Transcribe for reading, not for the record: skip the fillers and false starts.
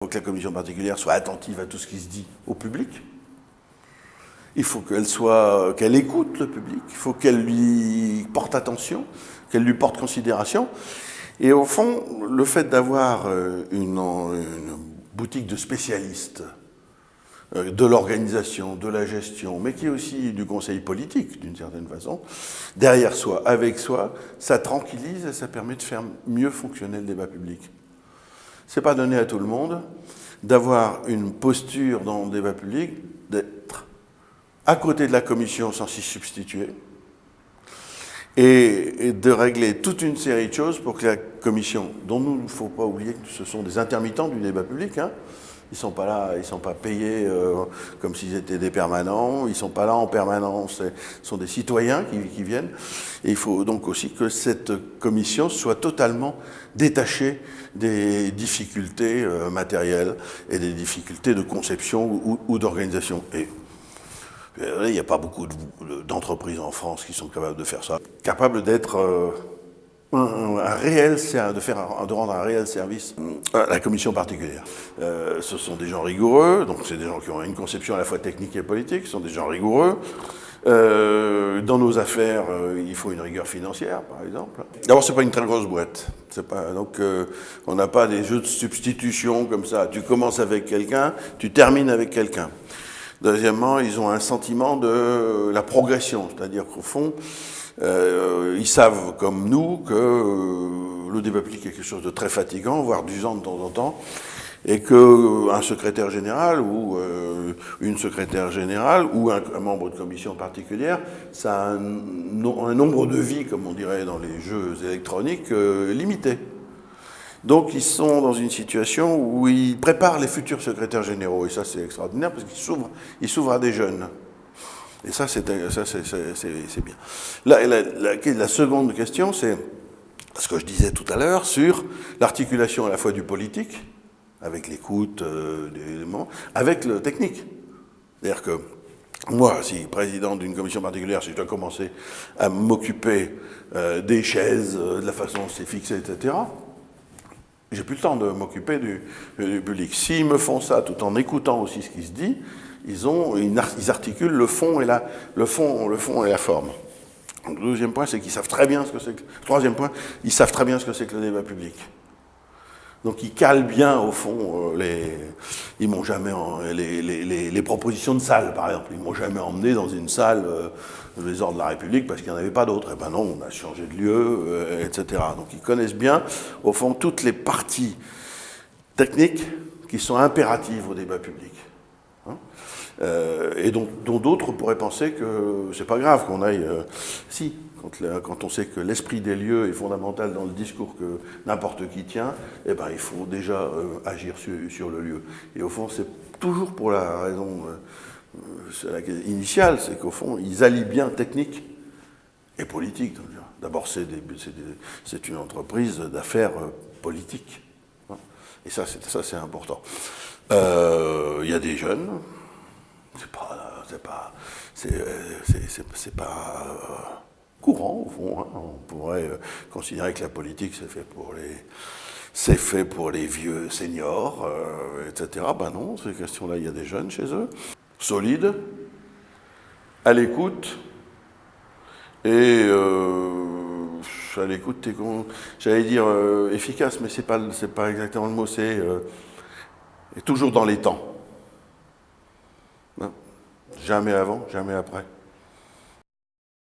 faut que la commission particulière soit attentive à tout ce qui se dit au public. Il faut qu'elle écoute le public. Il faut qu'elle lui porte attention, qu'elle lui porte considération. Et au fond, le fait d'avoir une boutique de spécialistes de l'organisation, de la gestion, mais qui est aussi du conseil politique, d'une certaine façon, derrière soi, avec soi, ça tranquillise et ça permet de faire mieux fonctionner le débat public. C'est pas donné à tout le monde d'avoir une posture dans le débat public, d'être à côté de la commission sans s'y substituer, et de régler toute une série de choses pour que la commission, dont il ne faut pas oublier que ce sont des intermittents du débat public, hein, ils ne sont pas là, ils ne sont pas payés comme s'ils étaient des permanents, ils ne sont pas là en permanence, ce sont des citoyens qui viennent. Et il faut donc aussi que cette commission soit totalement détachée des difficultés matérielles et des difficultés de conception ou d'organisation. Et il n'y a pas beaucoup d'entreprises en France qui sont capables de faire ça, capables d'être de rendre un réel service à la commission particulière. Ce sont des gens rigoureux, donc c'est des gens qui ont une conception à la fois technique et politique, ce sont des gens rigoureux. Dans nos affaires, il faut une rigueur financière, par exemple. D'abord, c'est pas une très grosse boîte. Donc, on n'a pas des jeux de substitution comme ça. Tu commences avec quelqu'un, tu termines avec quelqu'un. Deuxièmement, ils ont un sentiment de la progression, c'est-à-dire qu'au fond, ils savent, comme nous, que le débat public est quelque chose de très fatigant, voire d'usant de temps en temps, et qu'un secrétaire général ou une secrétaire générale ou un membre de commission particulière, ça a un nombre de vies, comme on dirait dans les jeux électroniques, limité. Donc ils sont dans une situation où ils préparent les futurs secrétaires généraux, et ça c'est extraordinaire parce qu'ils s'ouvrent à des jeunes. Et ça c'est bien. La seconde question, c'est ce que je disais tout à l'heure sur l'articulation à la fois du politique, avec l'écoute des éléments, avec le technique. C'est-à-dire que moi, si président d'une commission particulière, si je dois commencer à m'occuper des chaises, de la façon dont c'est fixé, etc., j'ai plus le temps de m'occuper du public. S'ils me font ça tout en écoutant aussi ce qui se dit, ils articulent le fond et la forme. Le deuxième point, c'est qu'ils savent très bien ce que c'est que... Troisième point, ils savent très bien ce que c'est que le débat public. Donc ils calent bien, au fond, ils m'ont jamais... les propositions de salle, par exemple. Ils m'ont jamais emmené dans une salle des ordres de la République parce qu'il n'y en avait pas d'autres. Eh ben non, on a changé de lieu, etc. Donc ils connaissent bien, au fond, toutes les parties techniques qui sont impératives au débat public. Et dont d'autres pourraient penser que c'est pas grave qu'on aille... Si, quand on sait que l'esprit des lieux est fondamental dans le discours que n'importe qui tient, eh ben, il faut déjà agir sur le lieu. Et au fond, c'est toujours pour la raison initiale, c'est qu'au fond, ils allient bien technique et politique. D'abord, c'est une entreprise d'affaires politiques. Et ça, c'est important. Il y a des jeunes... C'est pas courant, au fond. Hein. On pourrait considérer que la politique, c'est fait pour les vieux seniors, etc. Ben non, ces questions-là, il y a des jeunes chez eux, solides, à l'écoute, et à l'écoute, j'allais dire efficace, mais c'est pas exactement le mot, c'est toujours dans les temps. Jamais avant, jamais après.